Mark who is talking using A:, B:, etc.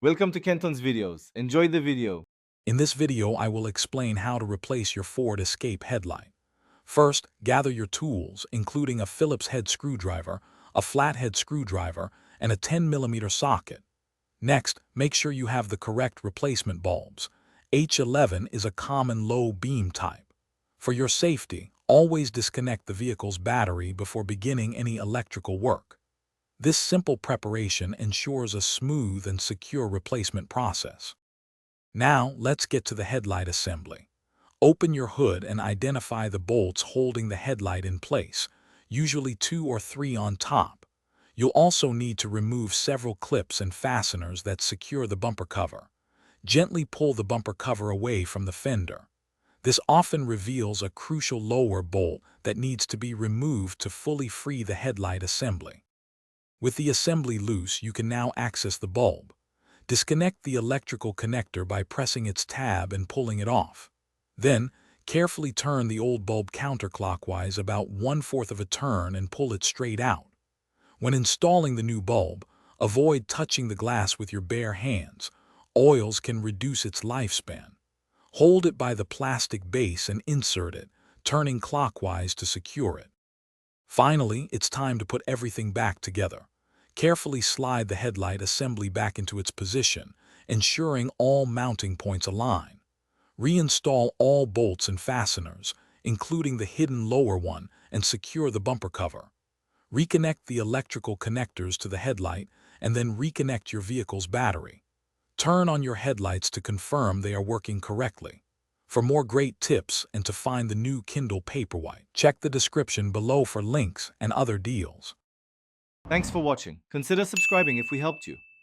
A: Welcome to Kenton's videos. Enjoy the video.
B: In this video, I will explain how to replace your Ford Escape headlight. First, gather your tools, including a Phillips head screwdriver, a flathead screwdriver, and a 10mm socket. Next, make sure you have the correct replacement bulbs. H11 is a common low beam type. For your safety, always disconnect the vehicle's battery before beginning any electrical work. This simple preparation ensures a smooth and secure replacement process. Now, let's get to the headlight assembly. Open your hood and identify the bolts holding the headlight in place, usually 2 or 3 on top. You'll also need to remove several clips and fasteners that secure the bumper cover. Gently pull the bumper cover away from the fender. This often reveals a crucial lower bolt that needs to be removed to fully free the headlight assembly. With the assembly loose, you can now access the bulb. Disconnect the electrical connector by pressing its tab and pulling it off. Then, carefully turn the old bulb counterclockwise about 1/4 of a turn and pull it straight out. When installing the new bulb, avoid touching the glass with your bare hands. Oils can reduce its lifespan. Hold it by the plastic base and insert it, turning clockwise to secure it. Finally, it's time to put everything back together. Carefully slide the headlight assembly back into its position, ensuring all mounting points align. Reinstall all bolts and fasteners, including the hidden lower one, and secure the bumper cover. Reconnect the electrical connectors to the headlight and then reconnect your vehicle's battery. Turn on your headlights to confirm they are working correctly. For more great tips and to find the new Kindle Paperwhite, check the description below for links and other deals.
A: Thanks for watching. Consider subscribing if we helped you.